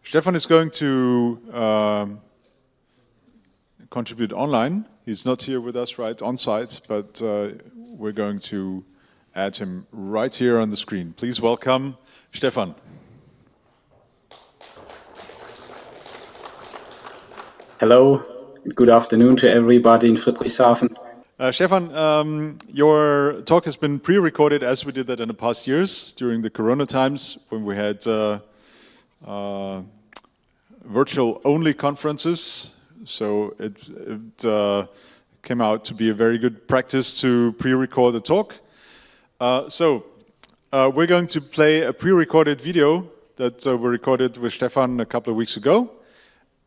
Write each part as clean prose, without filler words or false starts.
Stefan is going to contribute online. He's not here with us right on site, but we're going to add him right here on the screen. Please welcome Stefan. Hello, good afternoon to everybody in Friedrichshafen. Stefan, your talk has been pre-recorded as we did that in the past years during the Corona times when we had virtual-only conferences. So it came out to be a very good practice to pre-record the talk. We're going to play a pre-recorded video that we recorded with Stefan a couple of weeks ago.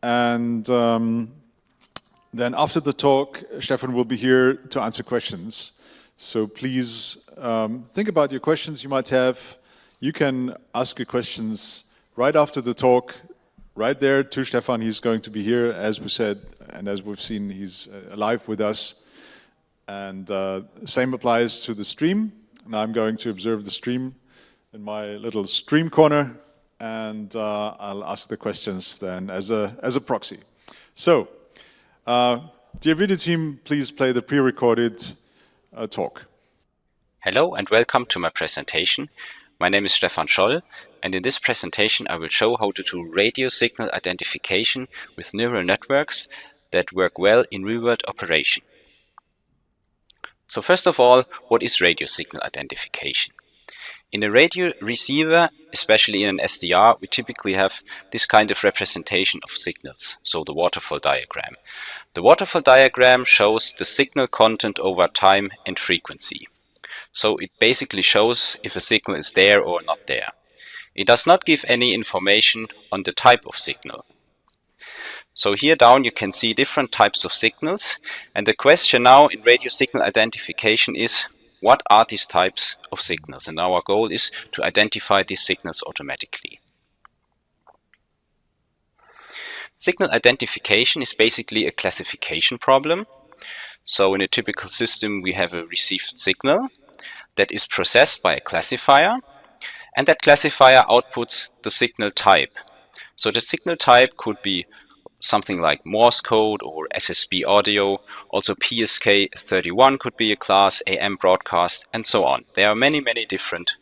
And then after the talk, Stefan will be here to answer questions. So please think about your questions you might have. You can ask your questions right after the talk, right there to Stefan. He's going to be here, as we said, and as we've seen, he's live with us. And same applies to the stream. And I'm going to observe the stream in my little stream corner, and I'll ask the questions then as a proxy. So, dear video team, please play the pre-recorded talk. Hello and welcome to my presentation. My name is Stefan Scholl, and in this presentation I will show how to do radio signal identification with neural networks that work well in real-world operation. So first of all, what is radio signal identification? In a radio receiver, especially in an SDR, we typically have this kind of representation of signals, so the waterfall diagram. The waterfall diagram shows the signal content over time and frequency. So it basically shows if a signal is there or not there. It does not give any information on the type of signal. So here down you can see different types of signals, and the question now in radio signal identification is, what are these types of signals? And our goal is to identify these signals automatically. Signal identification is basically a classification problem. So in a typical system we have a received signal that is processed by a classifier, and that classifier outputs the signal type. So the signal type could be something like Morse code or SSB audio. Also PSK31 could be a class, AM broadcast, and so on. There are many different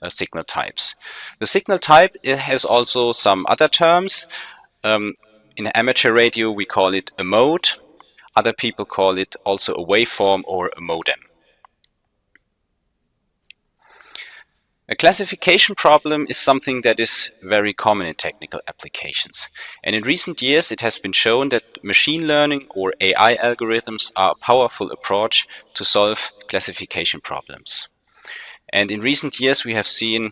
signal types. The signal type has also some other terms. In amateur radio we call it a mode. Other people call it also a waveform or a modem. A classification problem is something that is very common in technical applications. And in recent years it has been shown that machine learning or AI algorithms are a powerful approach to solve classification problems. And in recent years we have seen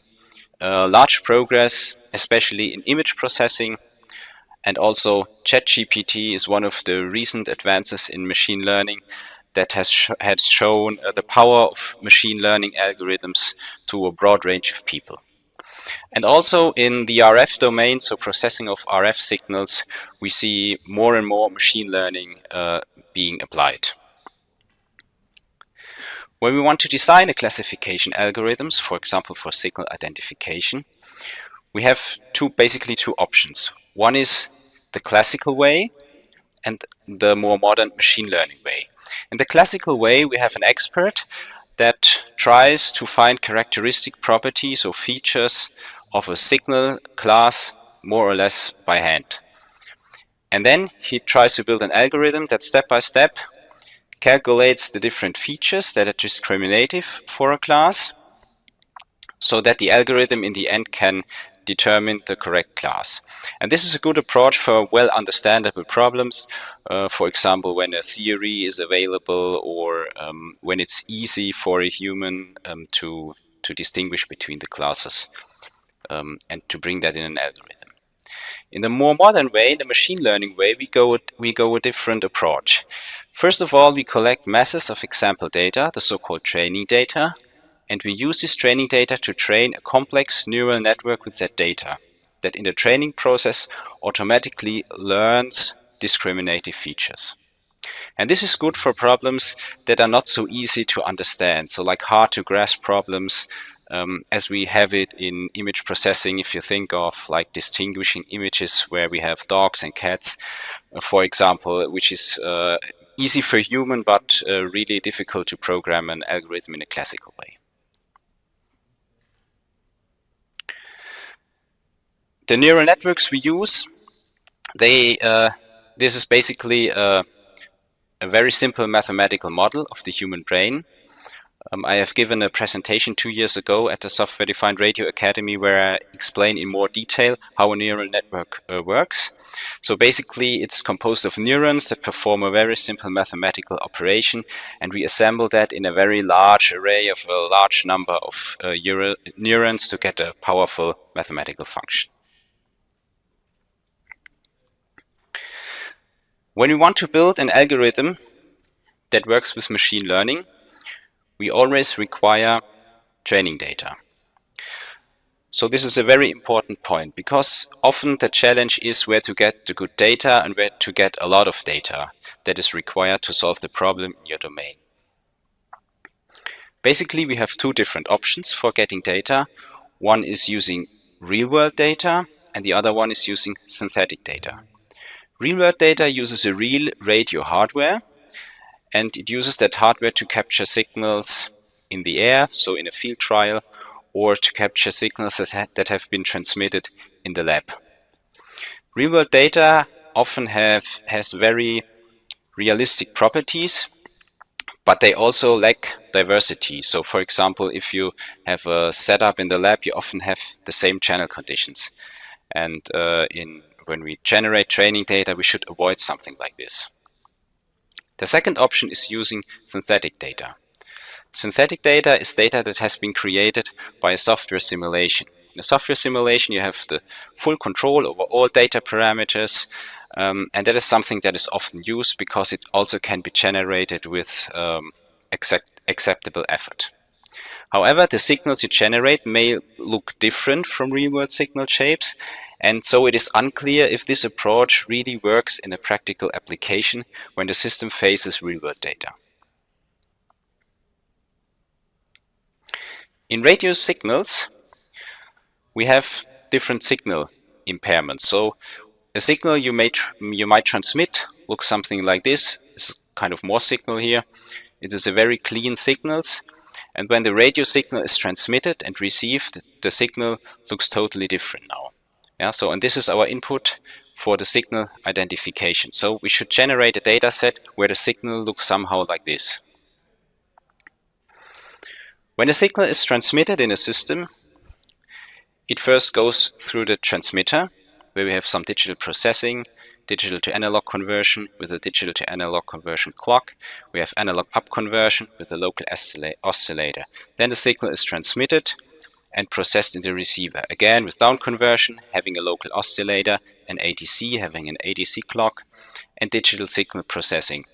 large progress, especially in image processing. And also ChatGPT is one of the recent advances in machine learning that has shown the power of machine learning algorithms to a broad range of people. And also in the RF domain, so processing of RF signals, we see more and more machine learning being applied. When we want to design a classification algorithms, for example for signal identification, we have basically two options. One is the classical way and the more modern machine learning way. In the classical way, we have an expert that tries to find characteristic properties or features of a signal class more or less by hand. And then he tries to build an algorithm that step by step calculates the different features that are discriminative for a class, so that the algorithm in the end can determine the correct class. And this is a good approach for well understandable problems, for example when a theory is available or when it's easy for a human to distinguish between the classes and to bring that in an algorithm. In the more modern way, the machine learning way, we go a different approach. First of all, we collect masses of example data, the so-called training data, and we use this training data to train a complex neural network with that data, that in the training process automatically learns discriminative features. And this is good for problems that are not so easy to understand, so like hard to grasp problems as we have it in image processing. If you think of like distinguishing images where we have dogs and cats, for example, which is easy for human but really difficult to program an algorithm in a classical way. The neural networks we use, this is basically a very simple mathematical model of the human brain. I have given a presentation 2 years ago at the Software Defined Radio Academy where I explain in more detail how a neural network works. So basically it's composed of neurons that perform a very simple mathematical operation, and we assemble that in a very large array of a large number of neurons to get a powerful mathematical function. When we want to build an algorithm that works with machine learning, we always require training data. So this is a very important point, because often the challenge is where to get the good data and where to get a lot of data that is required to solve the problem in your domain. Basically, we have two different options for getting data. One is using real-world data, and the other one is using synthetic data. Real-world data uses a real radio hardware, and it uses that hardware to capture signals in the air, so in a field trial, or to capture signals that have been transmitted in the lab. Real-world data often has very realistic properties, but they also lack diversity. So for example, if you have a setup in the lab, you often have the same channel conditions. And when we generate training data, we should avoid something like this. The second option is using synthetic data. Synthetic data is data that has been created by a software simulation. In a software simulation, you have the full control over all data parameters, and that is something that is often used because it also can be generated with acceptable effort. However, the signals you generate may look different from real-world signal shapes, and so it is unclear if this approach really works in a practical application when the system faces real-world data. In radio signals, we have different signal impairments. So a signal you might transmit looks something like this. This is kind of Morse signal here. It is a very clean signal. And when the radio signal is transmitted and received, the signal looks totally different now. Yeah, and this is our input for the signal identification. So we should generate a data set where the signal looks somehow like this. When a signal is transmitted in a system, it first goes through the transmitter, where we have some digital processing, digital to analog conversion with a digital to analog conversion clock. We have analog up conversion with a local oscillator. Then the signal is transmitted and processed in the receiver. Again, with down conversion, having a local oscillator, an ADC, having an ADC clock, and digital signal processing.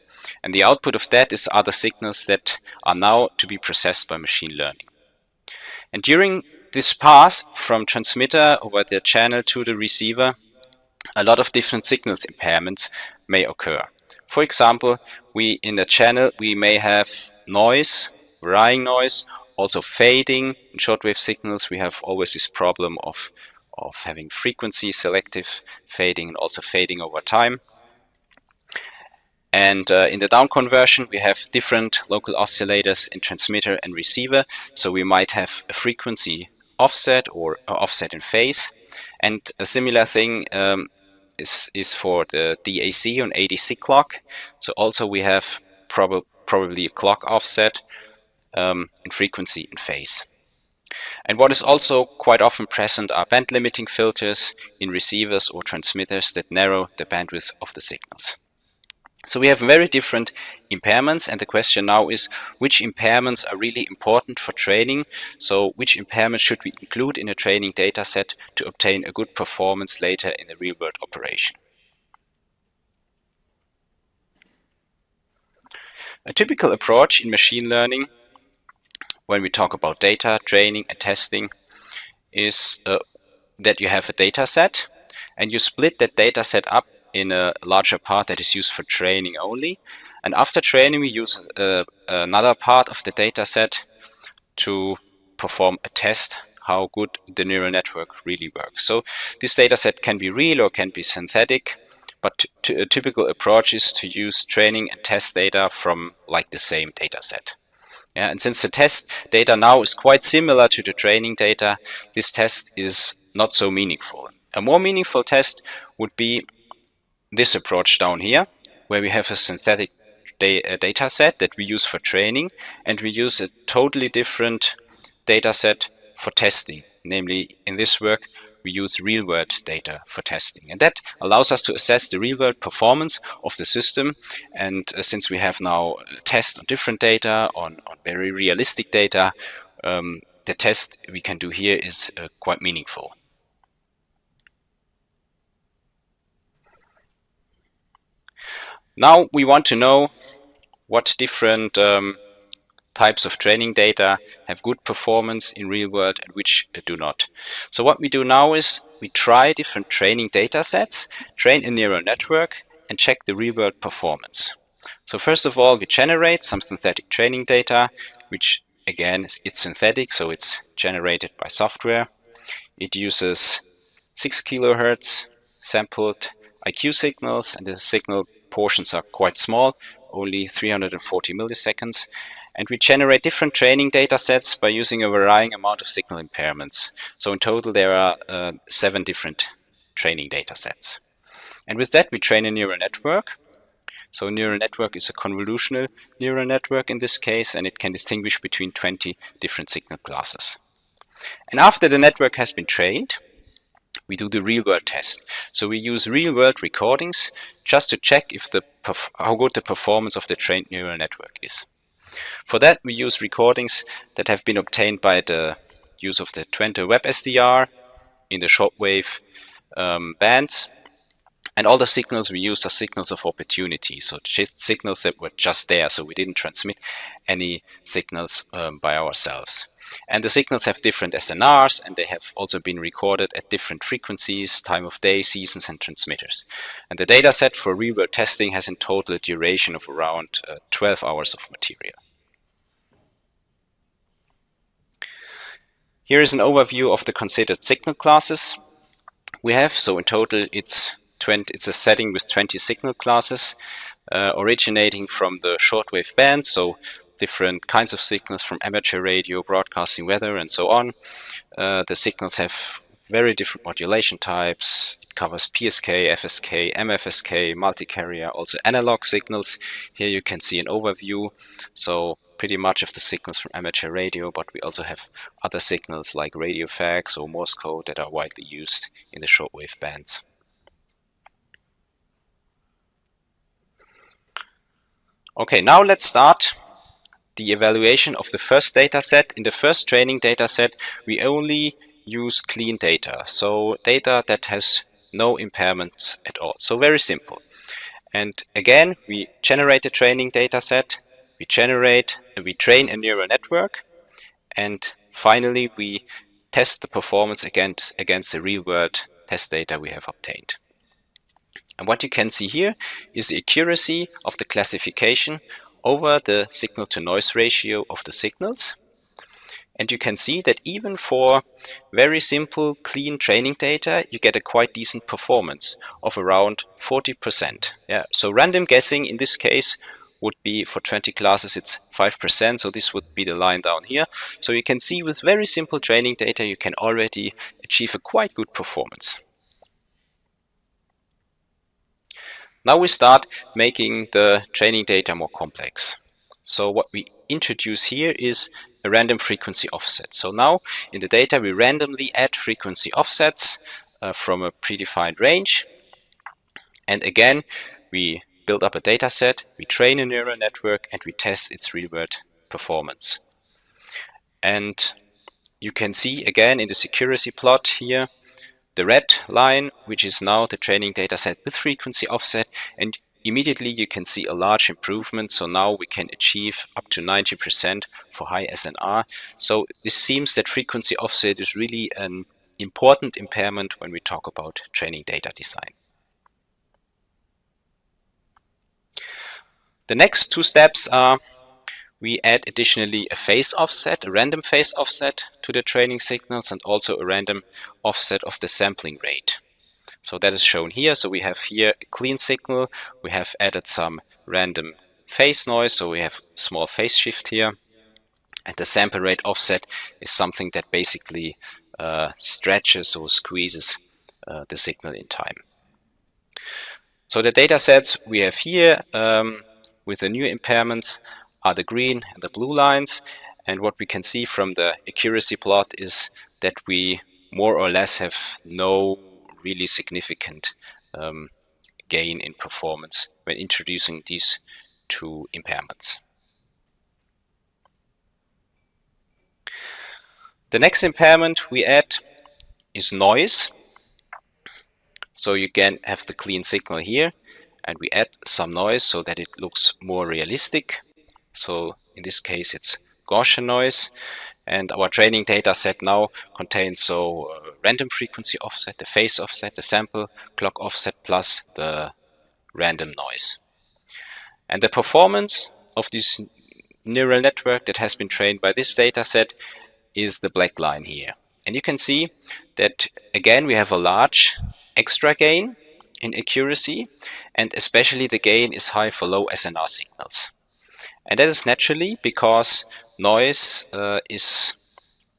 And the output of that is other signals that are now to be processed by machine learning. And during this path from transmitter over the channel to the receiver, a lot of different signals impairments may occur. For example, in the channel we may have noise, varying noise, also fading. In shortwave signals we have always this problem of having frequency selective fading and also fading over time. And in the down conversion we have different local oscillators in transmitter and receiver, so we might have a frequency offset or offset in phase. And a similar thing is for the DAC on ADC clock. So also we have probably a clock offset in frequency and phase. And what is also quite often present are band limiting filters in receivers or transmitters that narrow the bandwidth of the signals. So we have very different impairments, and the question now is which impairments are really important for training. So which impairments should we include in a training data set to obtain a good performance later in a real-world operation. A typical approach in machine learning when we talk about data, training and testing is that you have a data set and you split that data set up in a larger part that is used for training only. And after training, we use another part of the data set to perform a test how good the neural network really works. So this data set can be real or can be synthetic, but a typical approach is to use training and test data from like the same data set. Yeah, and since the test data now is quite similar to the training data, this test is not so meaningful. A more meaningful test would be this approach down here, where we have a synthetic data set that we use for training, and we use a totally different data set for testing. Namely, in this work, we use real-world data for testing. And that allows us to assess the real-world performance of the system. And since we have now tests on different data, on very realistic data, the test we can do here is quite meaningful. Now we want to know what different types of training data have good performance in real world and which do not. So what we do now is we try different training data sets, train a neural network, and check the real world performance. So first of all, we generate some synthetic training data, which again, it's synthetic, so it's generated by software. It uses 6 kilohertz sampled IQ signals, and the signal portions are quite small, only 340 milliseconds. And we generate different training data sets by using a varying amount of signal impairments. So in total, there are 7 different training data sets. And with that, we train a neural network. So a neural network is a convolutional neural network in this case, and it can distinguish between 20 different signal classes. And after the network has been trained, we do the real-world test. So we use real-world recordings just to check if how good the performance of the trained neural network is. For that, we use recordings that have been obtained by the use of the Twente web SDR in the shortwave bands. And all the signals we use are signals of opportunity, so just signals that were just there, so we didn't transmit any signals by ourselves. And the signals have different SNRs, and they have also been recorded at different frequencies, time of day, seasons, and transmitters. And the dataset for real-world testing has in total a duration of around 12 hours of material. Here is an overview of the considered signal classes we have. So in total, it's a setting with 20 signal classes, originating from the shortwave band, so different kinds of signals from amateur radio, broadcasting, weather, and so on. The signals have very different modulation types. It covers PSK, FSK, MFSK, multi-carrier, also analog signals. Here you can see an overview. So pretty much of the signals from amateur radio, but we also have other signals like radio fax or Morse code that are widely used in the shortwave bands. Okay, now let's start the evaluation of the first data set. In the first training data set, we only use clean data, so data that has no impairments at all. So very simple. And again, we generate a training data set, we train a neural network, and finally we test the performance against the real-world test data we have obtained. And what you can see here is the accuracy of the classification over the signal-to-noise ratio of the signals. And you can see that even for very simple, clean training data, you get a quite decent performance of around 40%. Yeah, so random guessing in this case would be, for 20 classes, it's 5%, so this would be the line down here. So you can see with very simple training data, you can already achieve a quite good performance. Now we start making the training data more complex. So what we introduce here is a random frequency offset. So now in the data we randomly add frequency offsets from a predefined range. And again, we build up a data set, we train a neural network, and we test its real-world performance. And you can see again in the accuracy plot here, the red line, which is now the training data set with frequency offset, and immediately you can see a large improvement. So now we can achieve up to 90% for high SNR. So this seems that frequency offset is really an important impairment when we talk about training data design. The next two steps are we add additionally a phase offset, a random phase offset to the training signals, and also a random offset of the sampling rate. So that is shown here. So we have here a clean signal. We have added some random phase noise, so we have small phase shift here. And the sample rate offset is something that basically stretches or squeezes the signal in time. So the data sets we have here with the new impairments are the green and the blue lines. And what we can see from the accuracy plot is that we more or less have no really significant gain in performance when introducing these two impairments. The next impairment we add is noise. So you again have the clean signal here, and we add some noise so that it looks more realistic. So in this case it's Gaussian noise, and our training data set now contains random frequency offset, the phase offset, the sample clock offset, plus the random noise. And the performance of this neural network that has been trained by this data set is the black line here. And you can see that again we have a large extra gain in accuracy, and especially the gain is high for low SNR signals. And that is naturally because noise is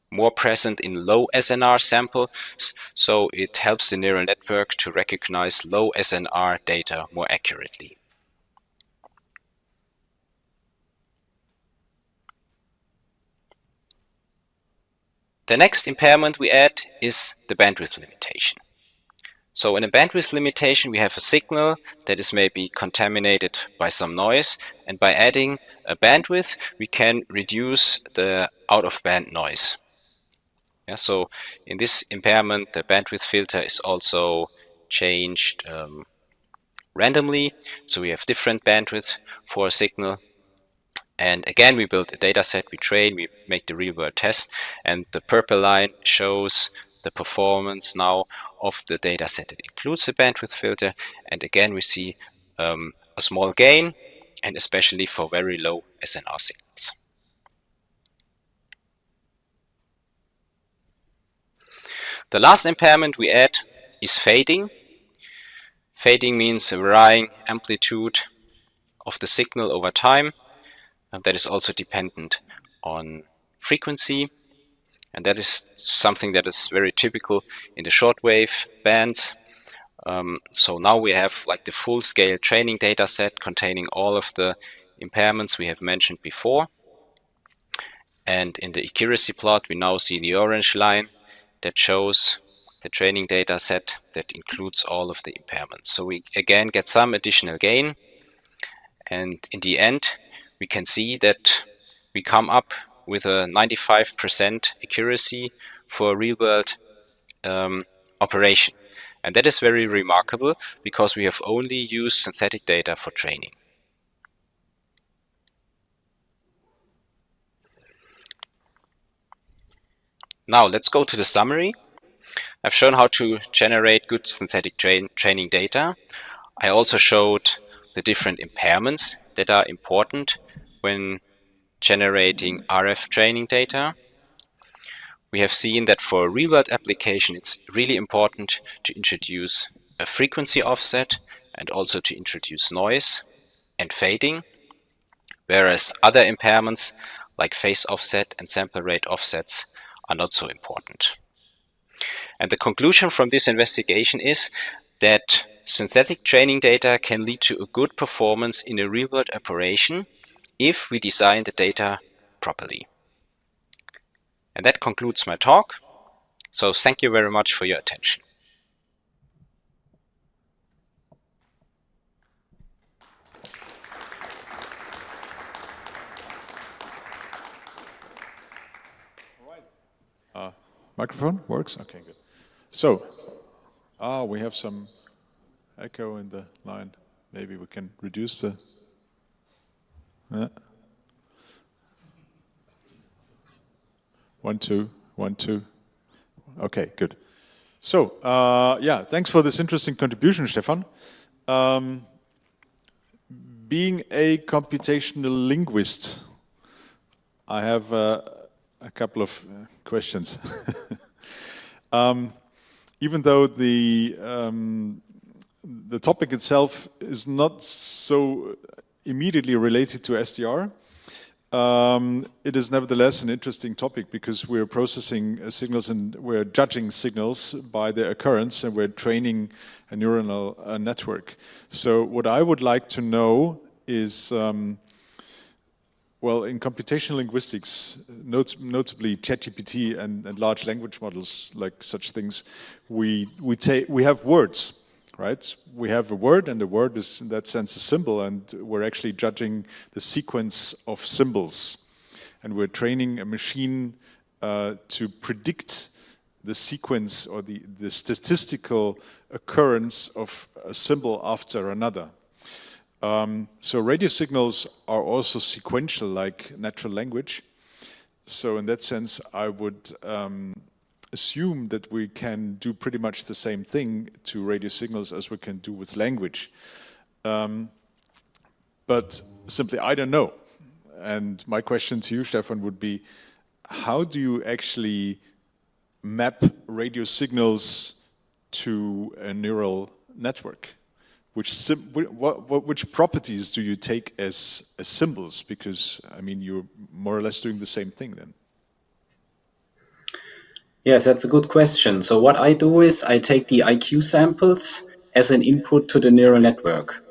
more present in low SNR samples, so it helps the neural network to recognize low SNR data more accurately. The next impairment we add is the bandwidth limitation. So in a bandwidth limitation we have a signal that is maybe contaminated by some noise, and by adding a bandwidth we can reduce the out-of-band noise. Yeah, so in this impairment the bandwidth filter is also changed randomly, so we have different bandwidth for a signal. And again we build a data set, we train, we make the real world test, and the purple line shows the performance now of the data set that includes the bandwidth filter. And again we see a small gain, and especially for very low SNR signals. The last impairment we add is fading. Fading means a varying amplitude of the signal over time. That is also dependent on frequency, and that is something that is very typical in the shortwave bands. So now we have like the full-scale training data set containing all of the impairments we have mentioned before. And in the accuracy plot we now see the orange line that shows the training data set that includes all of the impairments. So we again get some additional gain, and in the end we can see that we come up with a 95% accuracy for a real-world operation. And that is very remarkable because we have only used synthetic data for training. Now let's go to the summary. I've shown how to generate good synthetic training data. I also showed the different impairments that are important when generating RF training data. We have seen that for a real-world application it's really important to introduce a frequency offset and also to introduce noise and fading, whereas other impairments like phase offset and sample rate offsets are not so important. And the conclusion from this investigation is that synthetic training data can lead to a good performance in a real-world operation if we design the data properly. And that concludes my talk. So thank you very much for your attention. Microphone works? Okay, good. So, we have some echo in the line. Maybe we can reduce the... 1, 2, 1, 2. Okay, good. So, yeah, thanks for this interesting contribution, Stefan. Being a computational linguist, I have a couple of questions. Even though the topic itself is not so immediately related to SDR, it is nevertheless an interesting topic because we're processing signals and we're judging signals by their occurrence and we're training a neuronal network. So what I would like to know is, well, in computational linguistics, notably ChatGPT and large language models, like such things, we have words, right? We have a word, and the word is in that sense a symbol, and we're actually judging the sequence of symbols, and we're training a machine to predict the sequence or the statistical occurrence of a symbol after another. So radio signals are also sequential, like natural language. So in that sense, I would assume that we can do pretty much the same thing to radio signals as we can do with language. But simply, I don't know. And my question to you, Stefan, would be, how do you actually map radio signals to a neural network? Which properties do you take as symbols? Because, I mean, you're more or less doing the same thing then. Yes, that's a good question. So what I do is I take the IQ samples as an input to the neural network.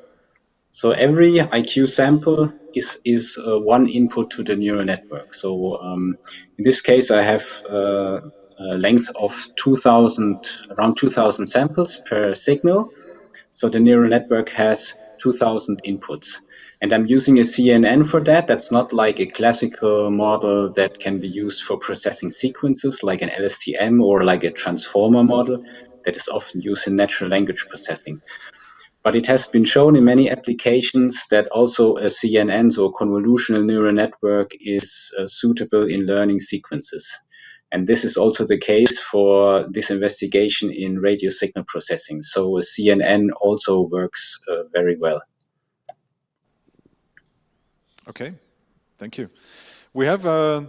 So every IQ sample is one input to the neural network. So in this case, I have a length of around 2,000 samples per signal. So the neural network has 2,000 inputs. And I'm using a CNN for that. That's not like a classical model that can be used for processing sequences like an LSTM or like a transformer model that is often used in natural language processing. But it has been shown in many applications that also a CNN, so a convolutional neural network, is suitable in learning sequences. And this is also the case for this investigation in radio signal processing. So a CNN also works very well. Okay, thank you. We have a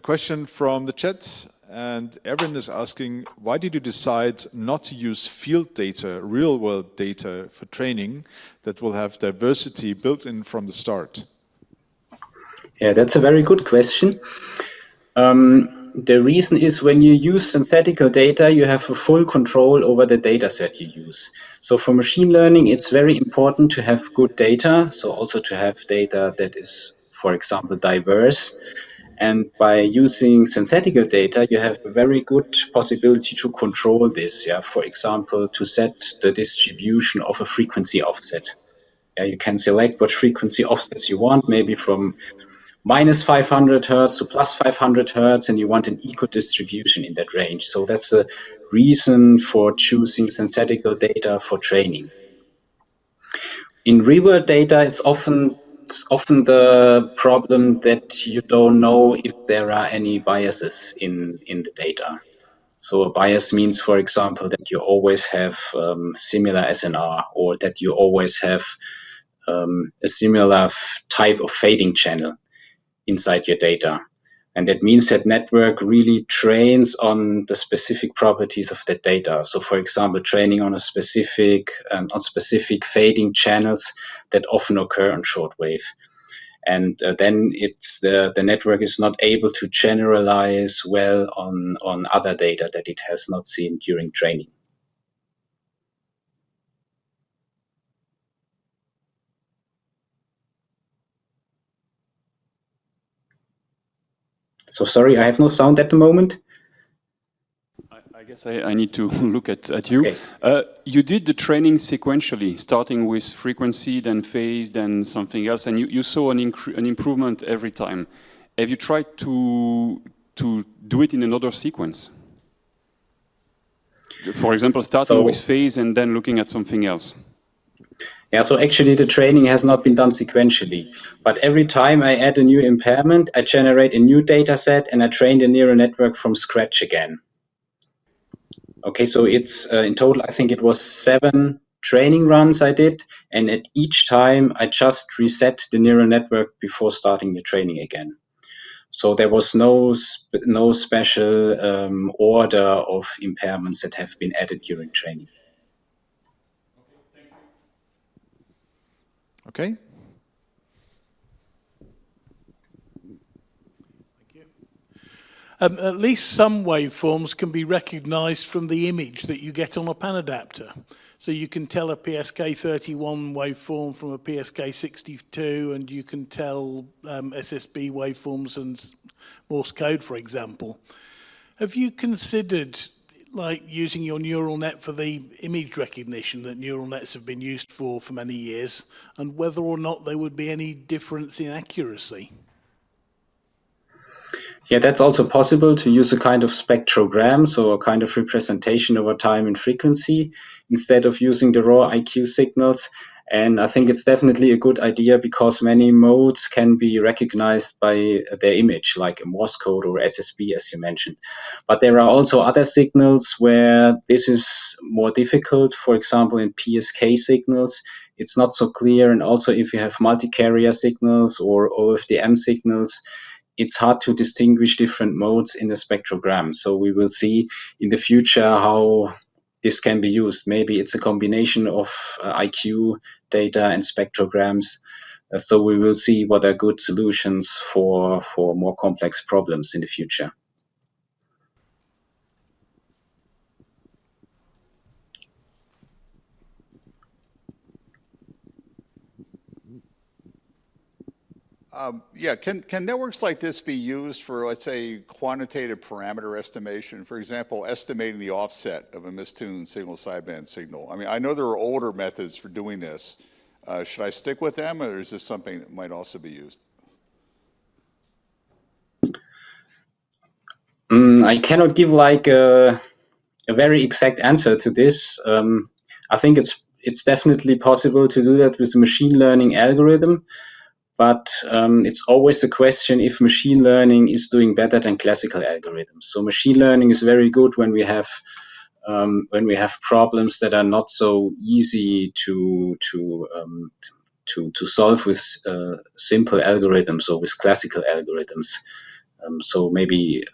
question from the chat, and Erin is asking, why did you decide not to use field data, real-world data for training that will have diversity built in from the start? Yeah, that's a very good question. The reason is when you use synthetical data, you have a full control over the data set you use. So for machine learning, it's very important to have good data. So also to have data that is, for example, diverse. And by using synthetical data, you have a very good possibility to control this. Yeah, for example, to set the distribution of a frequency offset. Yeah, you can select what frequency offsets you want, maybe from minus 500 hertz to plus 500 hertz, and you want an equal distribution in that range. So that's a reason for choosing synthetical data for training. In real-world data, it's often the problem that you don't know if there are any biases in the data. So a bias means, for example, that you always have similar SNR, or that you always have a similar type of fading channel inside your data. And that means that network really trains on the specific properties of that data. So for example, training on specific fading channels that often occur on shortwave. And then the network is not able to generalize well on other data that it has not seen during training. So sorry, I have no sound at the moment. I guess I need to look at you. Okay. You did the training sequentially, starting with frequency, then phase, then something else, and you saw an improvement every time. Have you tried to do it in another sequence? For example, starting with phase and then looking at something else. Yeah, so actually the training has not been done sequentially, but every time I add a new impairment, I generate a new data set and I train the neural network from scratch again. Okay, so it's in total, I think it was 7 training runs I did, and at each time I just reset the neural network before starting the training again. So there was no special order of impairments that have been added during training. Okay. At least some waveforms can be recognized from the image that you get on a pan adapter. So you can tell a PSK31 waveform from a PSK62, and you can tell SSB waveforms and Morse code, for example. Have you considered like using your neural net for the image recognition that neural nets have been used for many years, and whether or not there would be any difference in accuracy? Yeah, that's also possible to use a kind of spectrogram, so a kind of representation over time and frequency, instead of using the raw IQ signals. And I think it's definitely a good idea because many modes can be recognized by their image, like a Morse code or SSB, as you mentioned. But there are also other signals where this is more difficult. For example, in PSK signals, it's not so clear. And also if you have multi-carrier signals or OFDM signals, it's hard to distinguish different modes in the spectrogram. So we will see in the future how this can be used. Maybe it's a combination of IQ data and spectrograms. So we will see what are good solutions for more complex problems in the future. Yeah, can networks like this be used for, let's say, quantitative parameter estimation? For example, estimating the offset of a mistuned signal sideband signal. I mean, I know there are older methods for doing this. Should I stick with them, or is this something that might also be used? I cannot give like a very exact answer to this. I think it's definitely possible to do that with a machine learning algorithm. But it's always a question if machine learning is doing better than classical algorithms. So machine learning is very good when we have problems that are not so easy to solve with simple algorithms or with classical algorithms. So maybe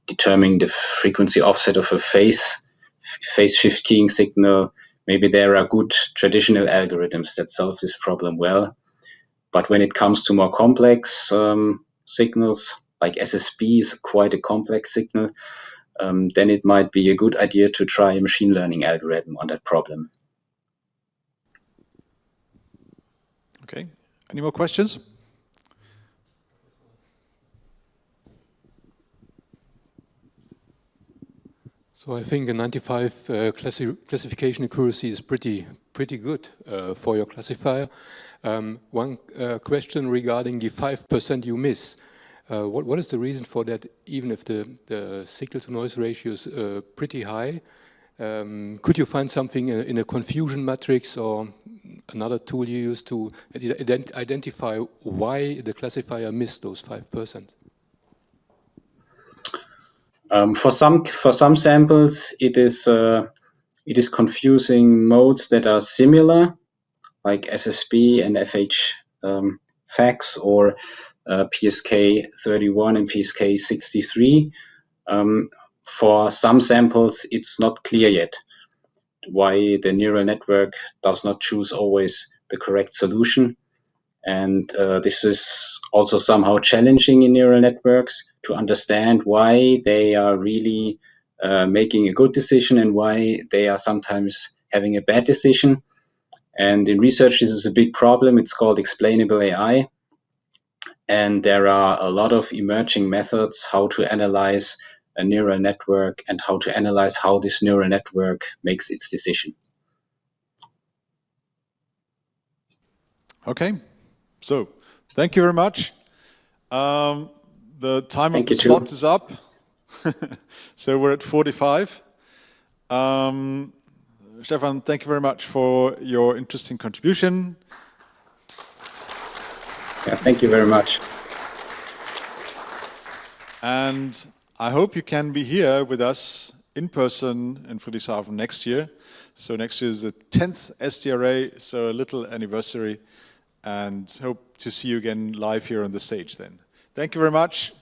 determining the frequency offset of a phase shift keying signal. Maybe there are good traditional algorithms that solve this problem well. But when it comes to more complex signals, like SSB is quite a complex signal, then it might be a good idea to try a machine learning algorithm on that problem. Okay, any more questions? So I think a 95 classification accuracy is pretty good for your classifier. One question regarding the 5% you miss. What is the reason for that, even if the signal-to-noise ratio is pretty high? Could you find something in a confusion matrix or another tool you use to identify why the classifier missed those 5%? For some samples, it is confusing modes that are similar, like SSB and FH fax, or PSK31 and PSK63. For some samples, it's not clear yet why the neural network does not choose always the correct solution. And this is also somehow challenging in neural networks to understand why they are really making a good decision and why they are sometimes having a bad decision. And in research, this is a big problem. It's called explainable AI. And there are a lot of emerging methods how to analyze a neural network and how to analyze how this neural network makes its decision. Okay, so thank you very much. The time of the slot is up. So we're at 45. Stefan, thank you very much for your interesting contribution. Yeah, thank you very much. And I hope you can be here with us in person in Friedrichshafen next year. So next year is the 10th SDRA, so a little anniversary, and hope to see you again live here on the stage then. Thank you very much.